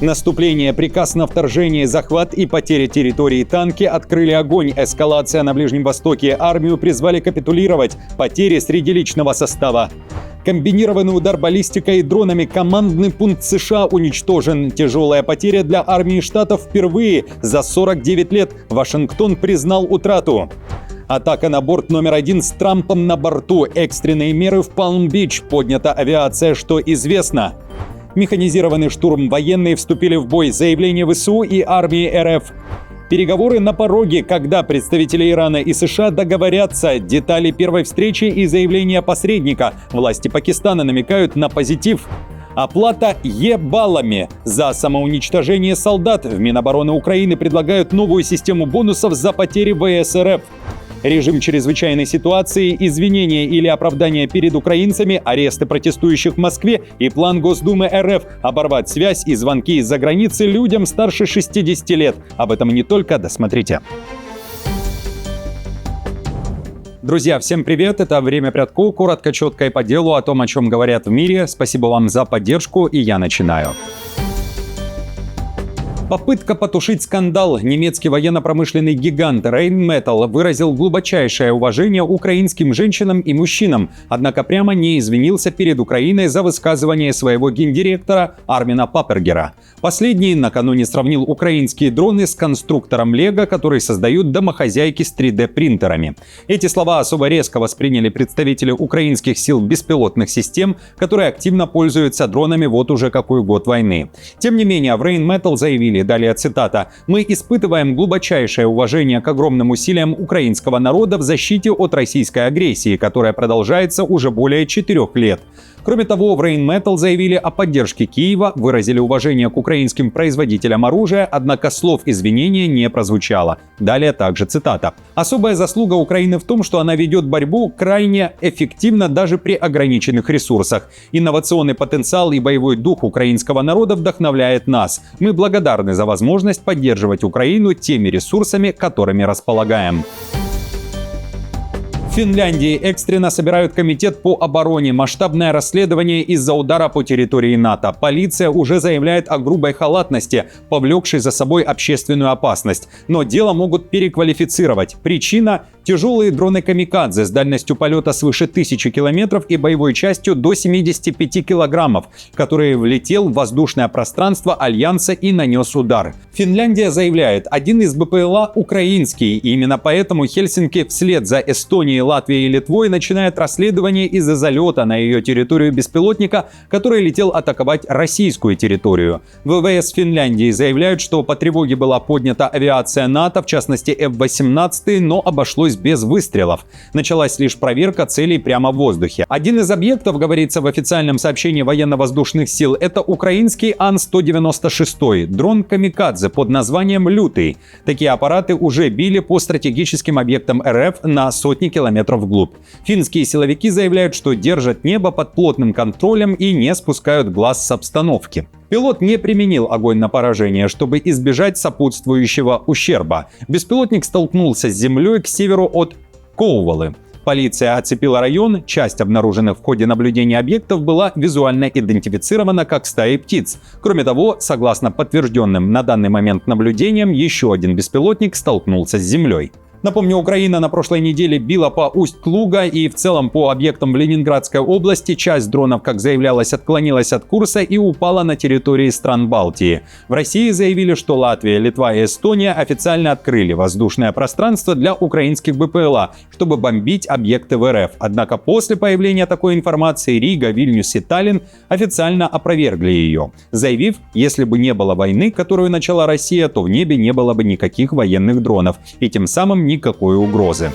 Наступление, приказ на вторжение, захват и потеря территории, танки открыли огонь, эскалация на Ближнем Востоке, армию призвали капитулировать, потери среди личного состава. Комбинированный удар баллистикой и дронами, командный пункт США уничтожен. Тяжелая потеря для армии Штатов впервые за 49 лет. Вашингтон признал утрату. Атака на борт номер 1 с Трампом на борту. Экстренные меры в Палм-Бич. Поднята авиация, что известно. Механизированный штурм, военные вступили в бой. Заявление ВСУ и армии РФ. Переговоры на пороге, когда представители Ирана и США договорятся. Детали первой встречи и заявления посредника. Власти Пакистана намекают на позитив. Оплата ебалами за самоуничтожение солдат. В Минобороны Украины предлагают новую систему бонусов за потери ВС РФ. Режим чрезвычайной ситуации, извинения или оправдания перед украинцами, аресты протестующих в Москве и план Госдумы РФ оборвать связь и звонки из-за границы людям старше 60 лет. Об этом и не только, досмотрите. Друзья, всем привет! Это «Время Прядку», коротко, четко и по делу о том, о чем говорят в мире. Спасибо вам за поддержку, и я начинаю. Попытка потушить скандал. Немецкий военно-промышленный гигант Rheinmetall выразил глубочайшее уважение украинским женщинам и мужчинам, однако прямо не извинился перед Украиной за высказывание своего гендиректора Армина Папергера. Последний накануне сравнил украинские дроны с конструктором Лего, который создают домохозяйки с 3D-принтерами. Эти слова особо резко восприняли представители украинских сил беспилотных систем, которые активно пользуются дронами вот уже какой год войны. Тем не менее, в Rheinmetall заявили, далее цитата: «Мы испытываем глубочайшее уважение к огромным усилиям украинского народа в защите от российской агрессии, которая продолжается уже более 4 лет». Кроме того, в Rheinmetall заявили о поддержке Киева, выразили уважение к украинским производителям оружия, однако слов извинения не прозвучало. Далее также цитата: «Особая заслуга Украины в том, что она ведет борьбу крайне эффективно даже при ограниченных ресурсах. Инновационный потенциал и боевой дух украинского народа вдохновляет нас. Мы благодарны за возможность поддерживать Украину теми ресурсами, которыми располагаем». В Финляндии экстренно собирают комитет по обороне. Масштабное расследование из-за удара по территории НАТО. Полиция уже заявляет о грубой халатности, повлекшей за собой общественную опасность. Но дело могут переквалифицировать. Причина – тяжелые дроны «Камикадзе» с дальностью полета свыше 1000 километров и боевой частью до 75 килограммов, который влетел в воздушное пространство Альянса и нанес удар. Финляндия заявляет, один из БПЛА украинский, и именно поэтому Хельсинки вслед за Эстонией, Латвией и Литвой начинает расследование из-за залета на ее территорию беспилотника, который летел атаковать российскую территорию. ВВС Финляндии заявляют, что по тревоге была поднята авиация НАТО, в частности F-18, но обошлось без выстрелов. Началась лишь проверка целей прямо в воздухе. Один из объектов, говорится в официальном сообщении военно-воздушных сил, это украинский Ан-196, дрон «Камикадзе» под названием «Лютый». Такие аппараты уже били по стратегическим объектам РФ на сотни километров вглубь. Финские силовики заявляют, что держат небо под плотным контролем и не спускают глаз с обстановки. Пилот не применил огонь на поражение, чтобы избежать сопутствующего ущерба. Беспилотник столкнулся с землей к северу от Коувалы. Полиция оцепила район, часть обнаруженных в ходе наблюдения объектов была визуально идентифицирована как стаи птиц. Кроме того, согласно подтвержденным на данный момент наблюдениям, еще один беспилотник столкнулся с землей. Напомню, Украина на прошлой неделе била по Усть-Луга и в целом по объектам в Ленинградской области. Часть дронов, как заявлялось, отклонилась от курса и упала на территории стран Балтии. В России заявили, что Латвия, Литва и Эстония официально открыли воздушное пространство для украинских БПЛА, чтобы бомбить объекты в РФ. Однако после появления такой информации Рига, Вильнюс и Таллин официально опровергли ее, заявив, если бы не было войны, которую начала Россия, то в небе не было бы никаких военных дронов и тем самым никакой угрозы.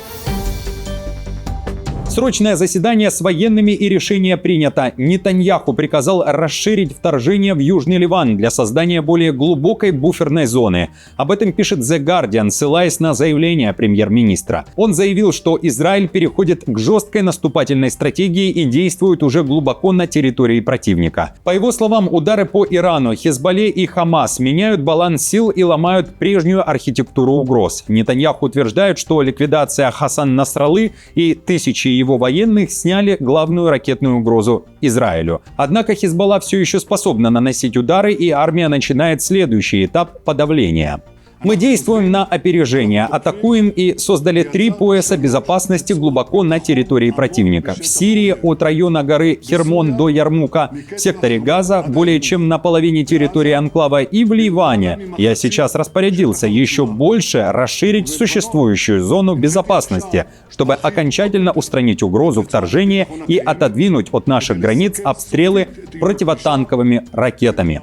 Срочное заседание с военными и решение принято. Нетаньяху приказал расширить вторжение в Южный Ливан для создания более глубокой буферной зоны. Об этом пишет The Guardian, ссылаясь на заявление премьер-министра. Он заявил, что Израиль переходит к жесткой наступательной стратегии и действует уже глубоко на территории противника. По его словам, удары по Ирану, Хезболле и Хамас меняют баланс сил и ломают прежнюю архитектуру угроз. Нетаньяху утверждает, что ликвидация Хасан Насраллы и тысячи его военных сняли главную ракетную угрозу Израилю. Однако Хизбалла все еще способна наносить удары, и армия начинает следующий этап подавления. Мы действуем на опережение, атакуем и создали 3 пояса безопасности глубоко на территории противника. В Сирии от района горы Хермон до Ярмука, в секторе Газа, более чем на половине территории анклава, и в Ливане. Я сейчас распорядился еще больше расширить существующую зону безопасности, чтобы окончательно устранить угрозу вторжения и отодвинуть от наших границ обстрелы противотанковыми ракетами.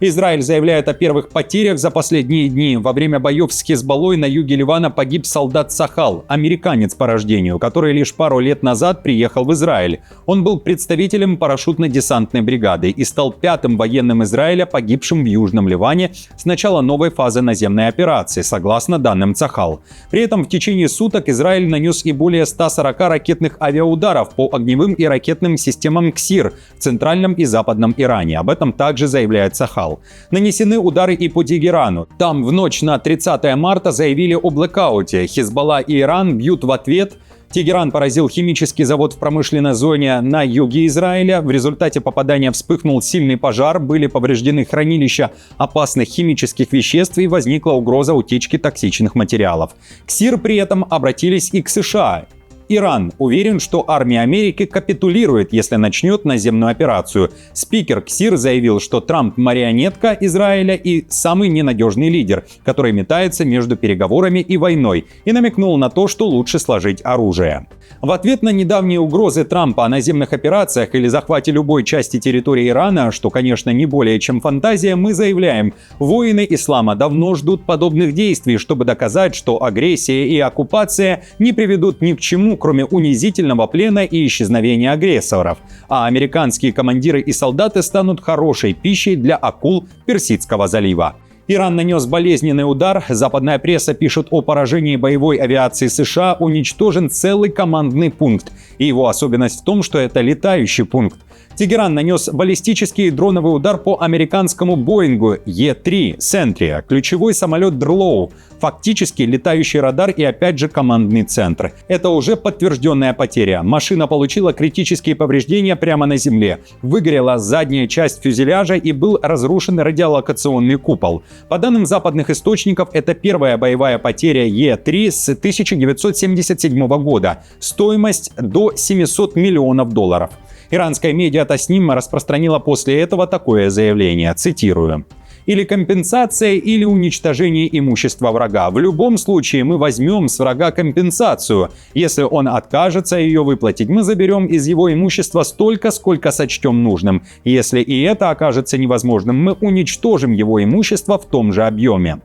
Израиль заявляет о первых потерях за последние дни. Во время боев с Хизбаллой на юге Ливана погиб солдат Сахал, американец по рождению, который лишь пару лет назад приехал в Израиль. Он был представителем парашютно-десантной бригады и стал 5-м военным Израиля, погибшим в Южном Ливане с начала новой фазы наземной операции, согласно данным Сахал. При этом в течение суток Израиль нанес и более 140 ракетных авиаударов по огневым и ракетным системам КСИР в центральном и западном Иране. Об этом также заявляет Сахал. Нанесены удары и по Тегерану. Там в ночь на 30 марта заявили о блэкауте. Хизбалла и Иран бьют в ответ. Тегеран поразил химический завод в промышленной зоне на юге Израиля. В результате попадания вспыхнул сильный пожар, были повреждены хранилища опасных химических веществ и возникла угроза утечки токсичных материалов. КСИР при этом обратились и к США. Иран уверен, что армия Америки капитулирует, если начнет наземную операцию. Спикер КСИР заявил, что Трамп – марионетка Израиля и самый ненадежный лидер, который метается между переговорами и войной, и намекнул на то, что лучше сложить оружие. В ответ на недавние угрозы Трампа о наземных операциях или захвате любой части территории Ирана, что, конечно, не более чем фантазия, мы заявляем, воины ислама давно ждут подобных действий, чтобы доказать, что агрессия и оккупация не приведут ни к чему, кроме унизительного плена и исчезновения агрессоров. А американские командиры и солдаты станут хорошей пищей для акул Персидского залива. Иран нанес болезненный удар. Западная пресса пишет о поражении боевой авиации США. Уничтожен целый командный пункт. И его особенность в том, что это летающий пункт. Тегеран нанес баллистический дроновый удар по американскому Боингу Е-3 Сентрия, ключевой самолет Дрлоу, фактически летающий радар и опять же командный центр. Это уже подтвержденная потеря. Машина получила критические повреждения прямо на земле. Выгорела задняя часть фюзеляжа и был разрушен радиолокационный купол. По данным западных источников, это первая боевая потеря Е-3 с 1977 года. Стоимость до $700 миллионов. Иранская медиа Тасним распространила после этого такое заявление, цитирую. Или компенсация, или уничтожение имущества врага. В любом случае мы возьмем с врага компенсацию. Если он откажется ее выплатить, мы заберем из его имущества столько, сколько сочтем нужным. Если и это окажется невозможным, мы уничтожим его имущество в том же объеме.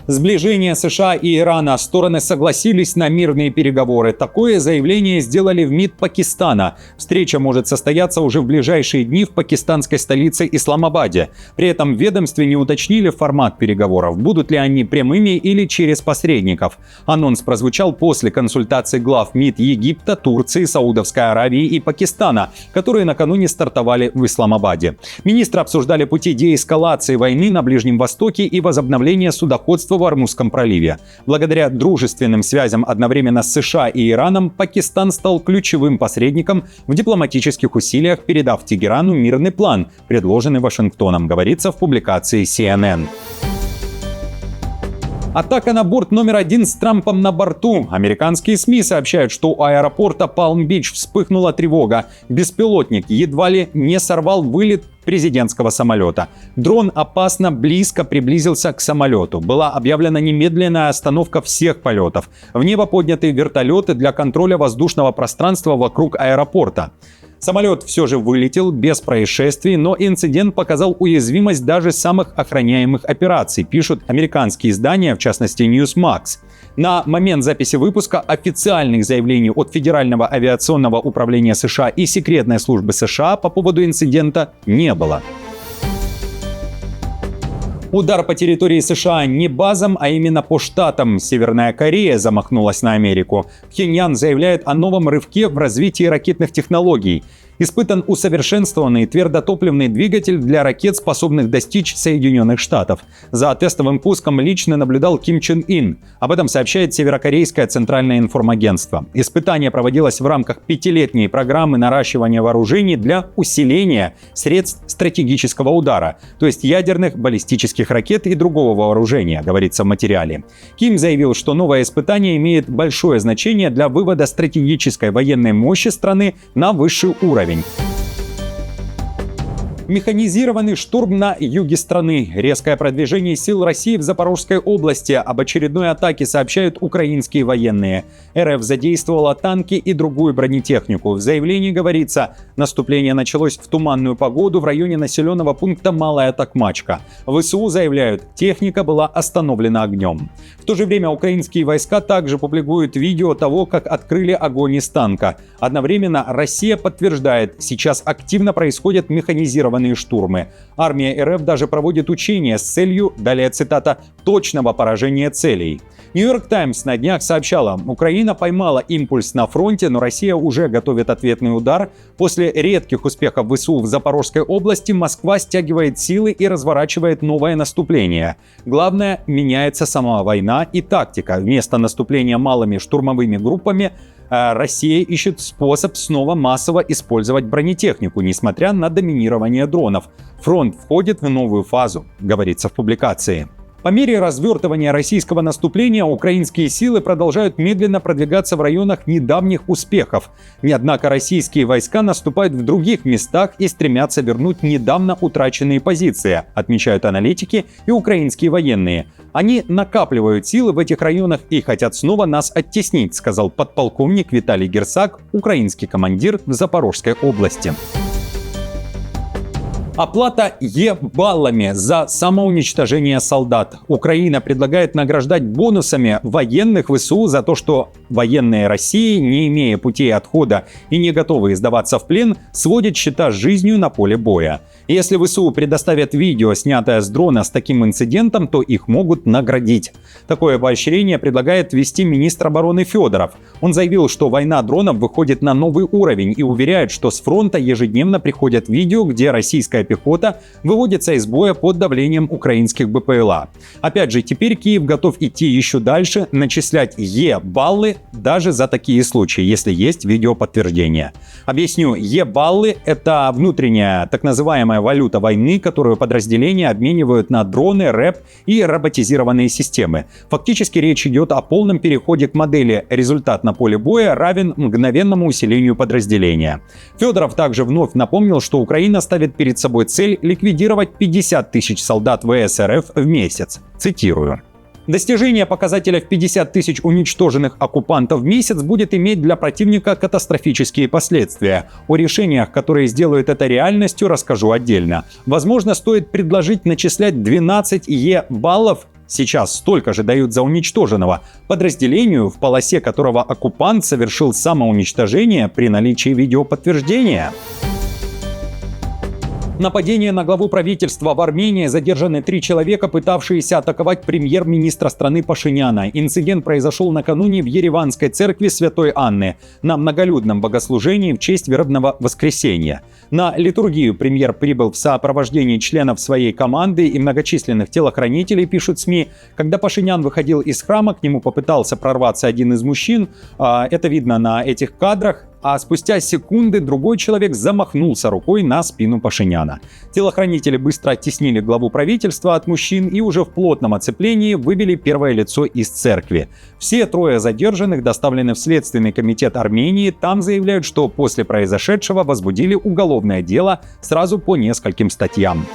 Сближение США и Ирана. Стороны согласились на мирные переговоры. Такое заявление сделали в МИД Пакистана. Встреча может состояться уже в ближайшие дни в пакистанской столице Исламабаде. При этом в ведомстве не уточнили формат переговоров, будут ли они прямыми или через посредников. Анонс прозвучал после консультаций глав МИД Египта, Турции, Саудовской Аравии и Пакистана, которые накануне стартовали в Исламабаде. Министры обсуждали пути деэскалации войны на Ближнем Востоке и возобновления судоходства в Ормузском проливе. Благодаря дружественным связям одновременно с США и Ираном, Пакистан стал ключевым посредником в дипломатических усилиях, передав Тегерану мирный план, предложенный Вашингтоном, говорится в публикации CNN. Атака на борт номер 1 с Трампом на борту. Американские СМИ сообщают, что у аэропорта Палм-Бич вспыхнула тревога. Беспилотник едва ли не сорвал вылет президентского самолета. Дрон опасно близко приблизился к самолету. Была объявлена немедленная остановка всех полетов. В небо подняты вертолеты для контроля воздушного пространства вокруг аэропорта. Самолет все же вылетел без происшествий, но инцидент показал уязвимость даже самых охраняемых операций, пишут американские издания, в частности Newsmax. На момент записи выпуска официальных заявлений от Федерального авиационного управления США и секретной службы США по поводу инцидента не было. Удар по территории США не базам, а именно по штатам. Северная Корея замахнулась на Америку. Пхеньян заявляет о новом рывке в развитии ракетных технологий. Испытан усовершенствованный твердотопливный двигатель для ракет, способных достичь Соединенных Штатов. За тестовым пуском лично наблюдал Ким Чен Ын. Об этом сообщает Северокорейское центральное информагентство. Испытание проводилось в рамках 5-летней программы наращивания вооружений для усиления средств стратегического удара, то есть ядерных, баллистических ракет и другого вооружения, говорится в материале. Ким заявил, что новое испытание имеет большое значение для вывода стратегической военной мощи страны на высший уровень. Механизированный штурм на юге страны. Резкое продвижение сил России в Запорожской области. Об очередной атаке сообщают украинские военные. РФ задействовала танки и другую бронетехнику. В заявлении говорится, наступление началось в туманную погоду в районе населенного пункта Малая Токмачка. ВСУ заявляют, техника была остановлена огнем. В то же время украинские войска также публикуют видео того, как открыли огонь из танка. Одновременно Россия подтверждает, сейчас активно происходят механизированные штурмы. Армия РФ даже проводит учения с целью, далее цитата, точного поражения целей. Нью-Йорк Таймс на днях сообщала, Украина поймала импульс на фронте, но Россия уже готовит ответный удар. После редких успехов ВСУ в Запорожской области Москва стягивает силы и разворачивает новое наступление. Главное, меняется сама война и тактика. Вместо наступления малыми штурмовыми группами Россия ищет способ снова массово использовать бронетехнику, несмотря на доминирование дронов. Фронт входит в новую фазу, говорится в публикации. По мере развертывания российского наступления украинские силы продолжают медленно продвигаться в районах недавних успехов. Однако российские войска наступают в других местах и стремятся вернуть недавно утраченные позиции, отмечают аналитики и украинские военные. Они накапливают силы в этих районах и хотят снова нас оттеснить, сказал подполковник Виталий Герсак, украинский командир в Запорожской области. Оплата Е-баллами за самоуничтожение солдат. Украина предлагает награждать бонусами военных ВСУ за то, что военные России, не имея путей отхода и не готовые сдаваться в плен, сводят счета с жизнью на поле боя. Если ВСУ предоставят видео, снятое с дрона с таким инцидентом, то их могут наградить. Такое поощрение предлагает ввести министр обороны Федоров. Он заявил, что война дронов выходит на новый уровень и уверяет, что с фронта ежедневно приходят видео, где российская пехота выводится из боя под давлением украинских БПЛА. Опять же, теперь Киев готов идти еще дальше, начислять Е-баллы даже за такие случаи, если есть видеоподтверждение. Объясню, Е-баллы — это внутренняя так называемая валюта войны, которую подразделения обменивают на дроны, РЭП и роботизированные системы. Фактически речь идет о полном переходе к модели «результат на поле боя равен мгновенному усилению подразделения». Федоров также вновь напомнил, что Украина ставит перед собой цель ликвидировать 50 тысяч солдат ВС РФ в месяц. Цитирую. Достижение показателя в 50 тысяч уничтоженных оккупантов в месяц будет иметь для противника катастрофические последствия. О решениях, которые сделают это реальностью, расскажу отдельно. Возможно, стоит предложить начислять 12 Е-баллов, сейчас столько же дают за уничтоженного, подразделению, в полосе которого оккупант совершил самоуничтожение при наличии видеоподтверждения. Нападение на главу правительства в Армении. Задержаны 3 человека, пытавшиеся атаковать премьер-министра страны Пашиняна. Инцидент произошел накануне в Ереванской церкви Святой Анны на многолюдном богослужении в честь Вербного воскресенья. На литургию премьер прибыл в сопровождении членов своей команды и многочисленных телохранителей, пишут СМИ. Когда Пашинян выходил из храма, к нему попытался прорваться один из мужчин. Это видно на этих кадрах. А спустя секунды другой человек замахнулся рукой на спину Пашиняна. Телохранители быстро оттеснили главу правительства от мужчин и уже в плотном оцеплении вывели первое лицо из церкви. Все 3 задержанных доставлены в Следственный комитет Армении. Там заявляют, что после произошедшего возбудили уголовное дело сразу по нескольким статьям.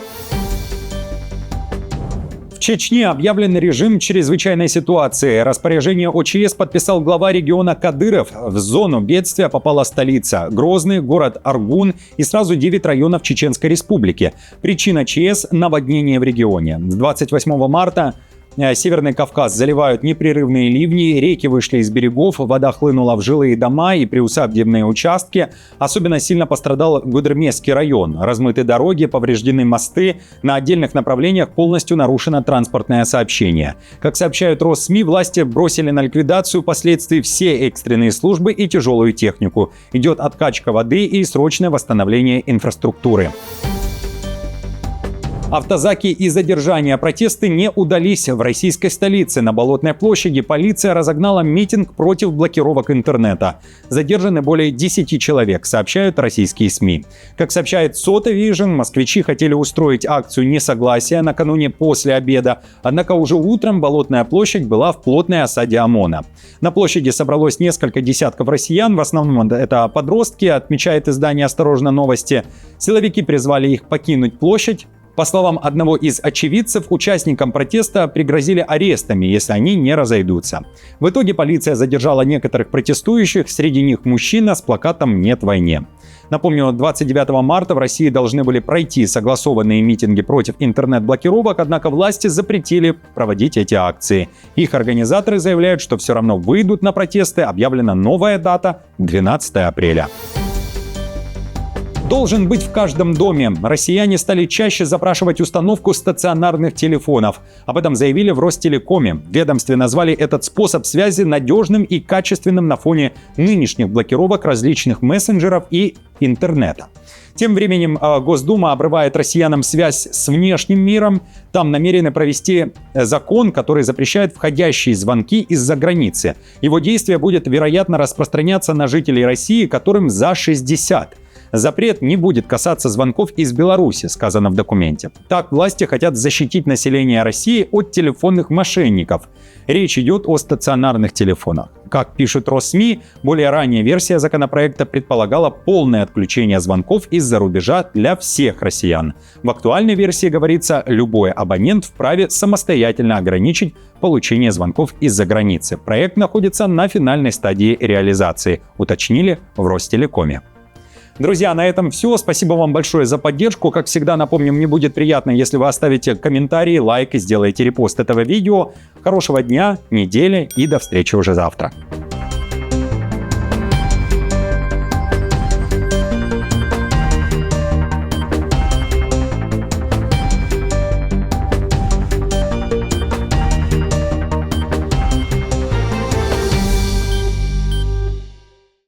В Чечне объявлен режим чрезвычайной ситуации. Распоряжение ОЧС подписал глава региона Кадыров. В зону бедствия попала столица Грозный, город Аргун и сразу 9 районов Чеченской Республики. Причина ЧС – наводнение в регионе. С 28 марта Северный Кавказ заливают непрерывные ливни, реки вышли из берегов, вода хлынула в жилые дома и приусадебные участки. Особенно сильно пострадал Гудермесский район. Размыты дороги, повреждены мосты, на отдельных направлениях полностью нарушено транспортное сообщение. Как сообщают Россми, власти бросили на ликвидацию последствий все экстренные службы и тяжелую технику. Идет откачка воды и срочное восстановление инфраструктуры. Автозаки и задержания протесты не удались. В российской столице на Болотной площади полиция разогнала митинг против блокировок интернета. Задержаны более 10 человек, сообщают российские СМИ. Как сообщает Сота Вижн, москвичи хотели устроить акцию несогласия накануне после обеда, однако уже утром Болотная площадь была в плотной осаде ОМОНа. На площади собралось несколько десятков россиян, в основном это подростки, отмечает издание «Осторожно, новости». Силовики призвали их покинуть площадь. По словам одного из очевидцев, участникам протеста пригрозили арестами, если они не разойдутся. В итоге полиция задержала некоторых протестующих, среди них мужчина с плакатом «Нет войне». Напомню, 29 марта в России должны были пройти согласованные митинги против интернет-блокировок, однако власти запретили проводить эти акции. Их организаторы заявляют, что все равно выйдут на протесты, объявлена новая дата – 12 апреля. Должен быть в каждом доме. Россияне стали чаще запрашивать установку стационарных телефонов. Об этом заявили в Ростелекоме. В ведомстве назвали этот способ связи надежным и качественным на фоне нынешних блокировок различных мессенджеров и интернета. Тем временем Госдума обрывает россиянам связь с внешним миром. Там намерены провести закон, который запрещает входящие звонки из-за границы. Его действие будет, вероятно, распространяться на жителей России, которым за 60. Запрет не будет касаться звонков из Беларуси, сказано в документе. Так, власти хотят защитить население России от телефонных мошенников. Речь идет о стационарных телефонах. Как пишут Россми, более ранняя версия законопроекта предполагала полное отключение звонков из-за рубежа для всех россиян. В актуальной версии говорится, любой абонент вправе самостоятельно ограничить получение звонков из-за границы. Проект находится на финальной стадии реализации, уточнили в Ростелекоме. Друзья, на этом все. Спасибо вам большое за поддержку. Как всегда, напомню, мне будет приятно, если вы оставите комментарий, лайк и сделаете репост этого видео. Хорошего дня, недели и до встречи уже завтра.